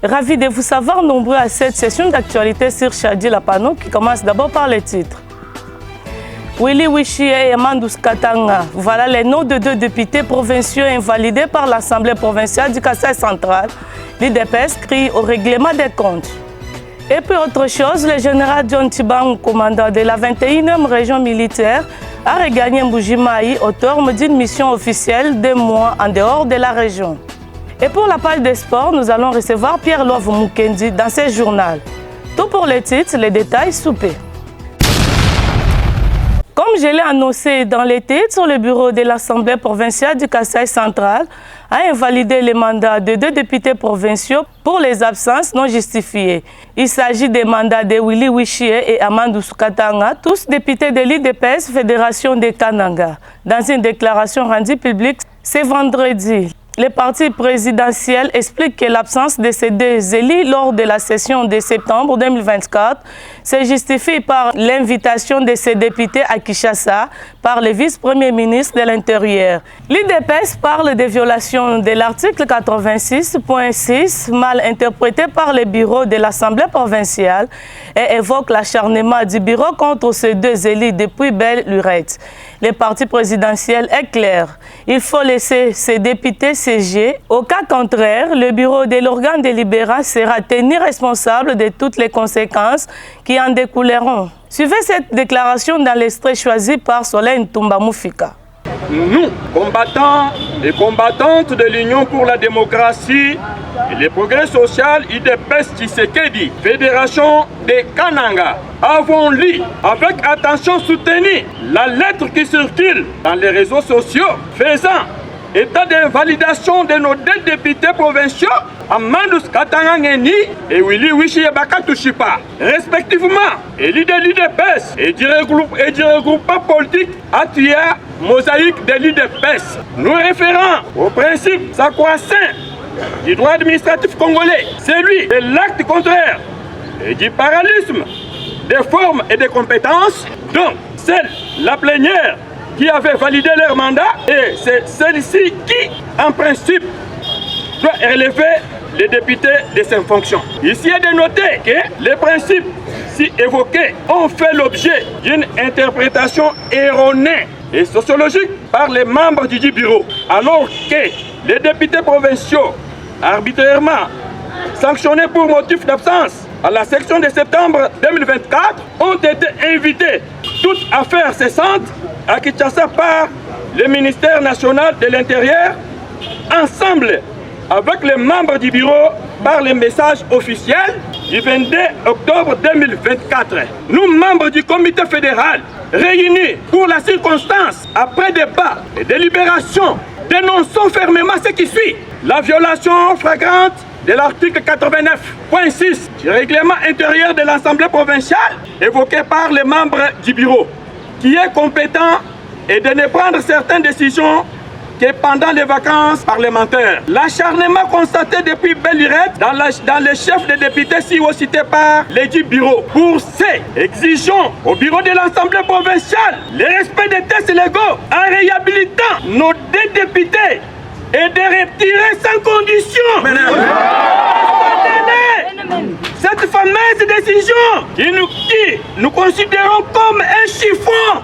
Ravi de vous savoir nombreux à cette session d'actualité sur Chadi Lapano qui commence d'abord par les titres. Willy Wichie et Amandus Katanga, voilà les noms de deux députés provinciaux invalidés par l'Assemblée provinciale du Kasaï central. L'IDPS crie au règlement des comptes. Et puis autre chose, le général John Tibang, commandant de la 21e région militaire, a regagné Mbujimaï au terme d'une mission officielle de mois en dehors de la région. Et pour la page des sports, nous allons recevoir Pierre-Love Mukendi dans ce journal. Tout pour les titres, les détails soupés. Comme je l'ai annoncé dans les titres, le bureau de l'Assemblée provinciale du Kasaï central a invalidé les mandats de deux députés provinciaux pour les absences non justifiées. Il s'agit des mandats de Willy Wichie et Amandus Katanga, tous députés de l'IDPS Fédération de Kananga. Dans une déclaration rendue publique ce vendredi, le parti présidentiel explique que l'absence de ces deux élus lors de la session de septembre 2024 se justifie par l'invitation de ces députés à Kinshasa par le vice-premier ministre de l'Intérieur. L'IDPS parle de violation de l'article 86.6 mal interprété par le bureau de l'Assemblée provinciale et évoque l'acharnement du bureau contre ces deux élus depuis belle lurette. Le parti présidentiel est clair. Il faut laisser ces députés siéger. Au cas contraire, le bureau de l'organe délibérant sera tenu responsable de toutes les conséquences qui en découleront. Suivez cette déclaration dans l'extrait choisi par Solène Toumba Moufika. Nous, combattants et combattantes de l'Union pour la démocratie et le progrès social IDPS Tshisekedi, Fédération des Kananga, avons lu avec attention soutenu la lettre qui circule dans les réseaux sociaux faisant état d'invalidation de nos deux députés provinciaux, Amandus Katanga Ngeni et Willy Wichie Bakatushipa, respectivement, élus de l'IDPS et du regroupement politique Atia Mosaïque de l'IDPS. Nous référons au principe sacro-saint du droit administratif congolais, celui de l'acte contraire et du parallélisme des formes et des compétences, donc celle, la plénière, qui avait validé leur mandat, et c'est celle-ci qui, en principe, doit relever les députés de ses fonctions. Ici est de noter que les principes si évoqués ont fait l'objet d'une interprétation erronée et sociologique par les membres du bureau, alors que les députés provinciaux, arbitrairement sanctionnés pour motif d'absence à la section de septembre 2024, ont été invités, toute affaire cessante, à Kinshasa par le ministère national de l'Intérieur, ensemble avec les membres du bureau par le message officiel du 22 octobre 2024. Nous, membres du comité fédéral, réunis pour la circonstance, après débat et délibération, dénonçons fermement ce qui suit: la violation flagrante de l'article 89.6 du règlement intérieur de l'Assemblée provinciale évoqué par les membres du bureau, qui est compétent et de ne prendre certaines décisions que pendant les vacances parlementaires. L'acharnement constaté depuis belle lurette dans les chefs de députés si cités par les dix bureaux. Pour ces, exigeons au bureau de l'Assemblée provinciale le respect des tests légaux en réhabilitant nos deux députés et de retirer sans condition cette fameuse décision qui nous considérons comme un chiffon.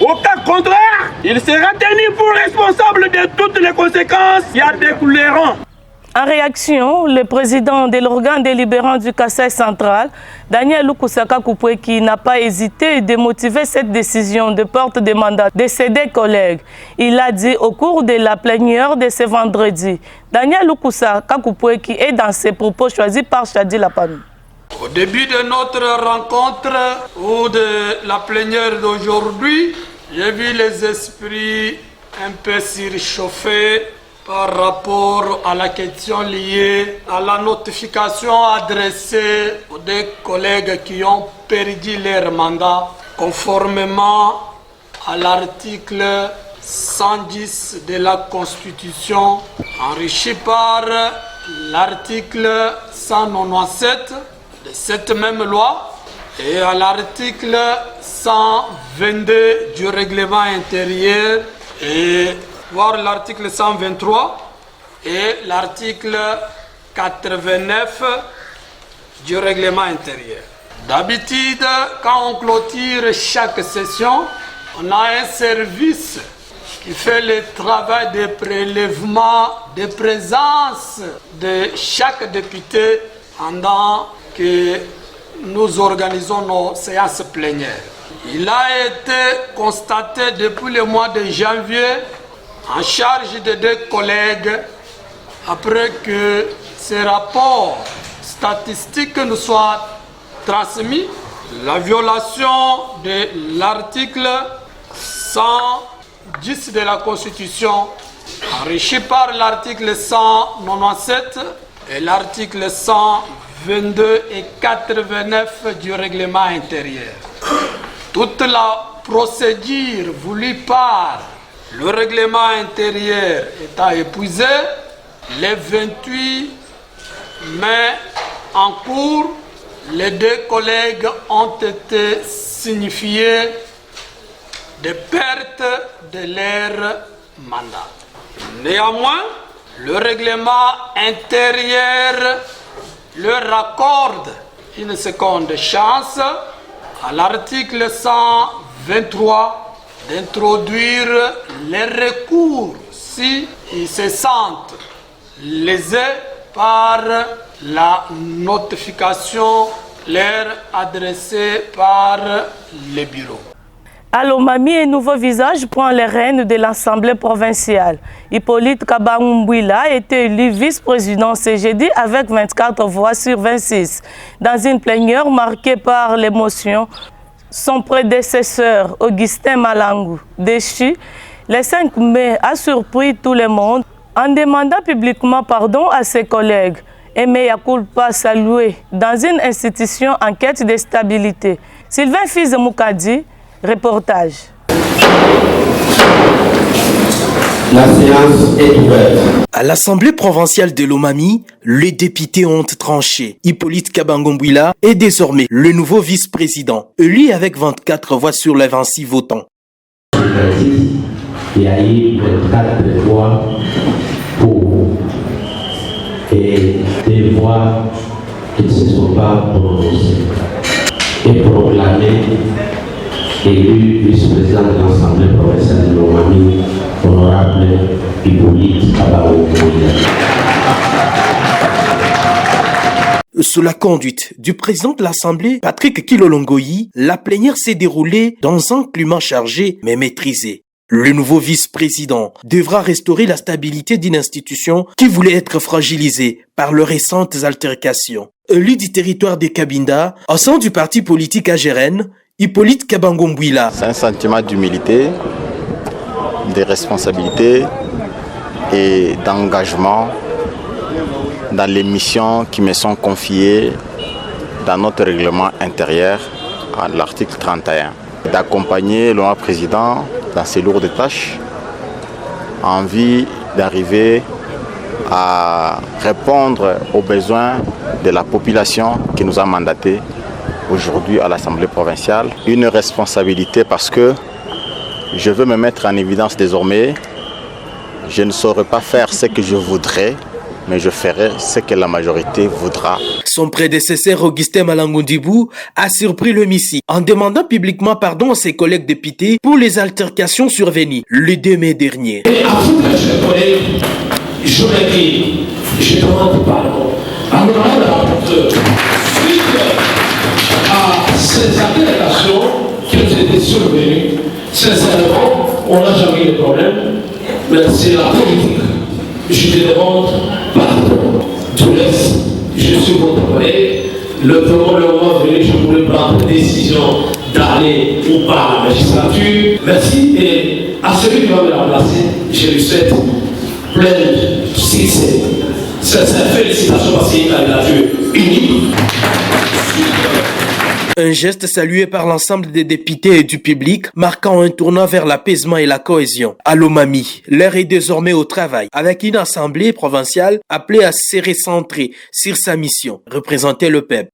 Au cas contraire, il sera tenu pour responsable de toutes les conséquences qui en découleront. En réaction, le président de l'organe délibérant du Kasaï central, Daniel Lukusaka Kupweki, n'a pas hésité de motiver cette décision de porte de mandat de ses deux collègues. Il l'a dit au cours de la plénière de ce vendredi. Daniel Lukusaka Kupweki est dans ses propos choisis par Chadi Lapano. Au début de notre rencontre ou de la plénière d'aujourd'hui, j'ai vu les esprits un peu surchauffés par rapport à la question liée à la notification adressée aux deux collègues qui ont perdu leur mandat conformément à l'article 110 de la Constitution, enrichi par l'article 197 de cette même loi et à l'article 122 du règlement intérieur et voir l'article 123 et l'article 89 du règlement intérieur. D'habitude, quand on clôture chaque session, on a un service qui fait le travail de prélèvement de présence de chaque député pendant que nous organisons nos séances plénières. Il a été constaté depuis le mois de janvier, en charge de 2 collègues, après que ces rapports statistiques nous soient transmis, la violation de l'article 110 de la Constitution, enrichi par l'article 197 et l'article 122 et 89 du règlement intérieur. Toute la procédure voulue par le règlement intérieur étant épuisée, le 28 mai en cours, les 2 collègues ont été signifiés de perte de leur mandat. Néanmoins, le règlement intérieur leur accorde une seconde chance à l'article 123 d'introduire les recours si ils se sentent lésés par la notification leur adressée par le bureau. À Lomami, un nouveau visage prend les rênes de l'Assemblée provinciale. Hippolyte Kabangoumbouila a été élu vice-président ce jeudi avec 24 voix sur 26. Dans une plénière marquée par l'émotion, son prédécesseur, Augustin Malangou, déchu, le 5 mai, a surpris tout le monde en demandant publiquement pardon à ses collègues. Aimé Yacoulpa salué dans une institution en quête de stabilité. Sylvain Fize Moukadi, reportage. La séance est ouverte. À l'Assemblée provinciale de Lomami, les députés ont tranché. Hippolyte Kabangoumbouila est désormais le nouveau vice-président, élu avec 24 voix sur les 26 votants. Il y a eu 24 voix pour et des voix qui ne se sont pas prononcées. Et proclamé élu vice-président de l'Assemblée provinciale de Lomami, honorable Hippolyte Kabangoumbouila. Sous la conduite du président de l'Assemblée, Patrick Kilolongoyi, la plénière s'est déroulée dans un climat chargé mais maîtrisé. Le nouveau vice-président devra restaurer la stabilité d'une institution qui voulait être fragilisée par les récentes altercations. Élu du territoire de Cabinda, au sein du parti politique AGRN, Hippolyte Kabangoumbouila. C'est un sentiment d'humilité, de responsabilité et d'engagement dans les missions qui me sont confiées dans notre règlement intérieur à l'article 31. D'accompagner le président dans ses lourdes tâches en vue d'arriver à répondre aux besoins de la population qui nous a mandatés aujourd'hui à l'Assemblée provinciale. Une responsabilité parce que je veux me mettre en évidence désormais. Je ne saurais pas faire ce que je voudrais, mais je ferai ce que la majorité voudra. Son prédécesseur Augustin Malangou a surpris l'hémicycle en demandant publiquement pardon à ses collègues députés pour les altercations survenues le 2 mai dernier. Et à vous, mes chers collègues, j'aurais dit, je demande pardon à l'honorable rapporteur suite à ces altercations qui ont été survenues. Sincèrement, on n'a jamais eu de problème, mais c'est la politique. Je te demande pardon. Tout reste, je suis votre collègue. Le moment venu, je pourrais prendre la décision d'aller ou pas à la magistrature. Merci et à celui qui va me remplacer, je lui souhaite plein succès. Sincère félicitations parce qu'il y a une candidature unique. Un geste salué par l'ensemble des députés et du public, marquant un tournant vers l'apaisement et la cohésion. À Lomami, l'heure est désormais au travail, avec une assemblée provinciale appelée à se recentrer sur sa mission, représenter le peuple.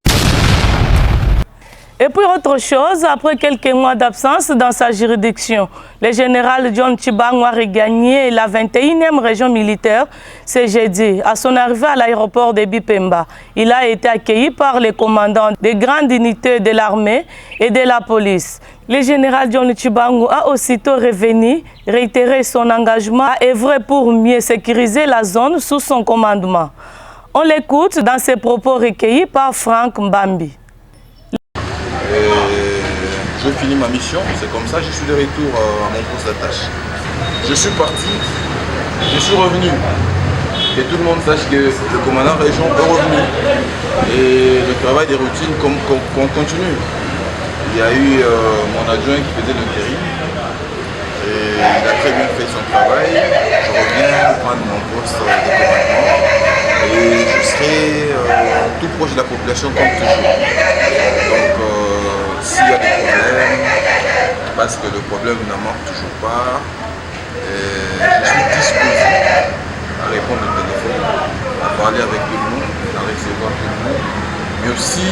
Et puis autre chose, après quelques mois d'absence dans sa juridiction, le général John Tshibangou a regagné la 21e région militaire ce jeudi. À son arrivée à l'aéroport de Bipemba, il a été accueilli par les commandants des grandes unités de l'armée et de la police. Le général John Tshibangou a aussitôt revenu, réitéré son engagement à œuvrer pour mieux sécuriser la zone sous son commandement. On l'écoute dans ses propos recueillis par Franck Mbambi. Je finis ma mission, c'est comme ça, je suis de retour à mon poste d'attache. Je suis parti, je suis revenu. Que tout le monde sache que le commandant région est revenu. Et le travail des routines continue. Il y a eu mon adjoint qui faisait l'intérim. Et il a très bien fait son travail. Je reviens prendre mon poste de commandement. Et je serai tout proche de la population comme toujours. Donc, s'il y a des problèmes, parce que le problème ne manque toujours pas, je suis disposé à répondre au téléphone, à parler avec tout le monde, à recevoir tout le monde, mais aussi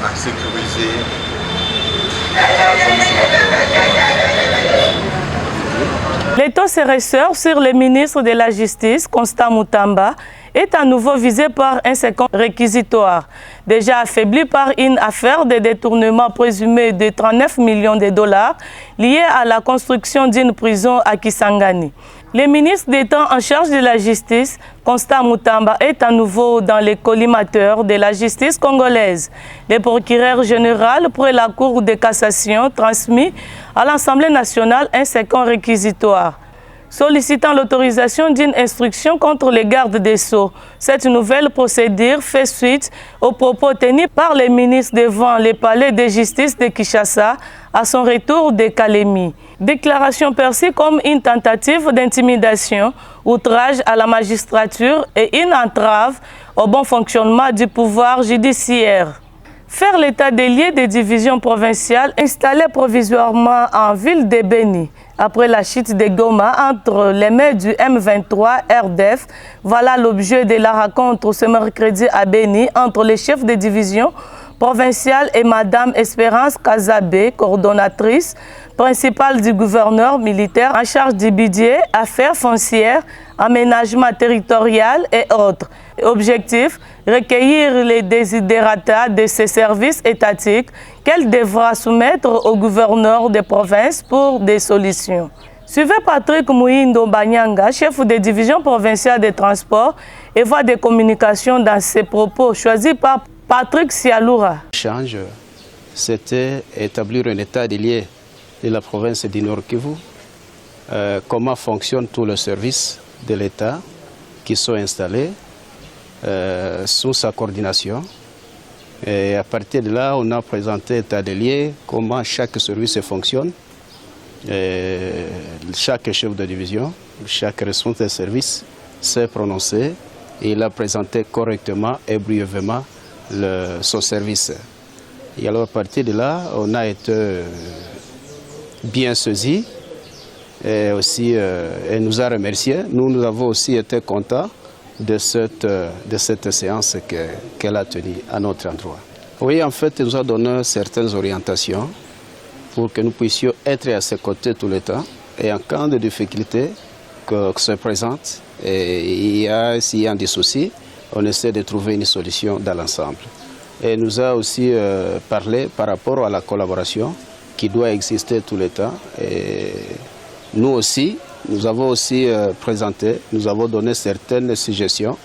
à sécuriser la zone sur L'étau se ressort sur le ministre de la Justice, Constant Moutamba, est à nouveau visé par un second réquisitoire. Déjà affaibli par une affaire de détournement présumé de 39 millions de dollars liée à la construction d'une prison à Kisangani. Le ministre d'État en charge de la justice, Constant Moutamba, est à nouveau dans les collimateurs de la justice congolaise. Le procureur général pour la Cour de cassation transmis à l'Assemblée nationale un second réquisitoire, sollicitant l'autorisation d'une instruction contre les gardes des Sceaux. Cette nouvelle procédure fait suite aux propos tenus par le ministre devant le palais de justice de Kinshasa à son retour de Kalemi. Déclaration perçue comme une tentative d'intimidation, outrage à la magistrature et une entrave au bon fonctionnement du pouvoir judiciaire. Faire l'état des lieux des divisions provinciales installées provisoirement en ville de Beni après la chute de Goma entre les mains du M23 RDF. Voilà l'objet de la rencontre ce mercredi à Beni entre les chefs de division provinciale et Madame Espérance Kazabé, coordonnatrice principale du gouverneur militaire en charge du budget, affaires foncières, aménagement territorial et autres. Objectif, recueillir les désidérata de ces services étatiques qu'elle devra soumettre au gouverneur des provinces pour des solutions. Suivez Patrick Mouindo Banyanga, chef de division provinciale des transports et voie de communication dans ses propos choisis par Patrick Sialoura. L'échange, c'était établir un état des lieux de la province du Nord Kivu, comment fonctionnent tous les services de l'État qui sont installés sous sa coordination. Et à partir de là, on a présenté état des lieux, comment chaque service fonctionne, chaque chef de division, chaque responsable de service s'est prononcé et il a présenté correctement et brièvement son service. Et alors à partir de là, on a été bien saisi et aussi elle nous a remercié. Nous avons aussi été contents de cette séance qu'elle a tenue à notre endroit. Oui, en fait, elle nous a donné certaines orientations pour que nous puissions être à ses côtés tout le temps. Et en cas de difficulté que se présente, et s'il y a des soucis, on essaie de trouver une solution dans l'ensemble. Et elle nous a aussi parlé par rapport à la collaboration qui doit exister tout le temps. Et nous aussi, nous avons aussi présenté, nous avons donné certaines suggestions,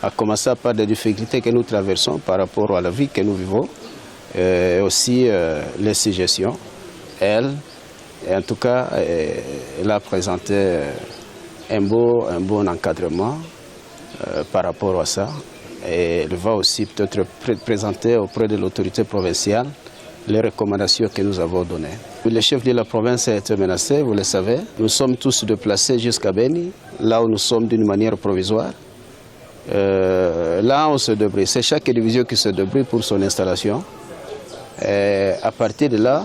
à commencer par des difficultés que nous traversons par rapport à la vie que nous vivons, et aussi les suggestions. Elle, en tout cas, elle a présenté un bon encadrement par rapport à ça. Et elle va aussi peut-être présenter auprès de l'autorité provinciale les recommandations que nous avons données. Le chef de la province a été menacé, vous le savez. Nous sommes tous déplacés jusqu'à Beni, là où nous sommes d'une manière provisoire. Là, on se débrouille. C'est chaque division qui se débrouille pour son installation. Et à partir de là,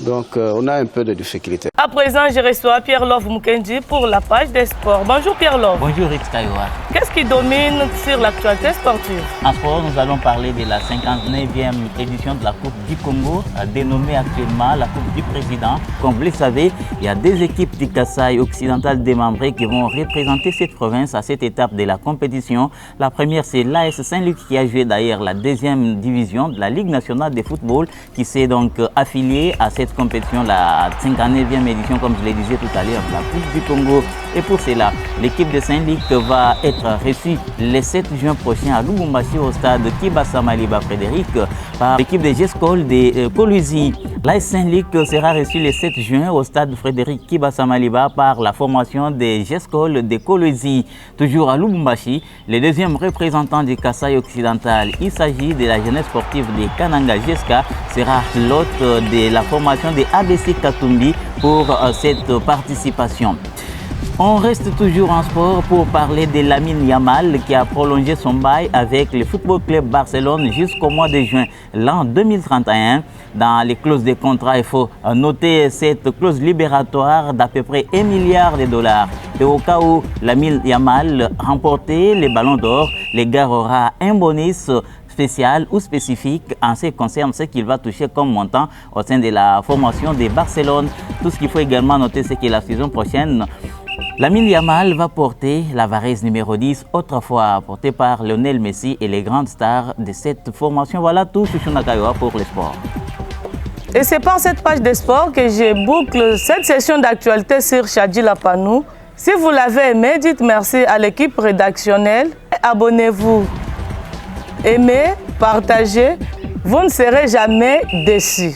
donc, on a un peu de difficulté. À présent, je reçois Pierre Love Mukendi pour la page des sports. Bonjour Pierre Love. Bonjour Ritz Kaiwa. qu'est-ce qui domine sur l'actualité sportive? En sport, nous allons parler de la 59e édition de la Coupe du Congo, dénommée actuellement la Coupe du Président. Comme vous le savez, il y a deux équipes du Kasaï occidental démembrées qui vont représenter cette province à cette étape de la compétition. La première, c'est l'AS Saint-Luc qui a joué d'ailleurs la deuxième division de la Ligue nationale de football, qui s'est donc affiliée à cette compétition, la 59e édition, comme je le disais tout à l'heure, de la Coupe du Congo. Et pour cela, l'équipe de Saint-Luc va être reçue le 7 juin prochain à Lubumbashi au stade Kibasa Maliba Frédéric par l'équipe de GESCOL de Kolwezi. L'AS Saint-Luc sera reçue le 7 juin au stade Frédéric Kibasa Maliba par la formation de GESCOL de Kolwezi. Toujours à Lubumbashi, le deuxième représentant du Kasaï occidental, il s'agit de la jeunesse sportive de Kananga Jeska, sera l'hôte de la formation de ABC Katumbi pour cette participation. On reste toujours en sport pour parler de Lamine Yamal qui a prolongé son bail avec le Football Club Barcelone jusqu'au mois de juin l'an 2031. Dans les clauses de contrat, il faut noter cette clause libératoire d'à peu près 1 milliard de dollars. Et au cas où Lamine Yamal remportait les ballons d'or, le gars aura un bonus spécial ou spécifique en ce qui concerne ce qu'il va toucher comme montant au sein de la formation de Barcelone. Tout ce qu'il faut également noter, c'est que la saison prochaine, Lamine Yamal va porter la varèse numéro 10, autrefois portée par Lionel Messi et les grandes stars de cette formation. Voilà tout, Chouchou Nakayoa pour le sport. Et c'est par cette page de sport que je boucle cette session d'actualité sur Chadji Lapanou. Si vous l'avez aimé, dites merci à l'équipe rédactionnelle. Abonnez-vous, aimez, partagez, vous ne serez jamais déçus.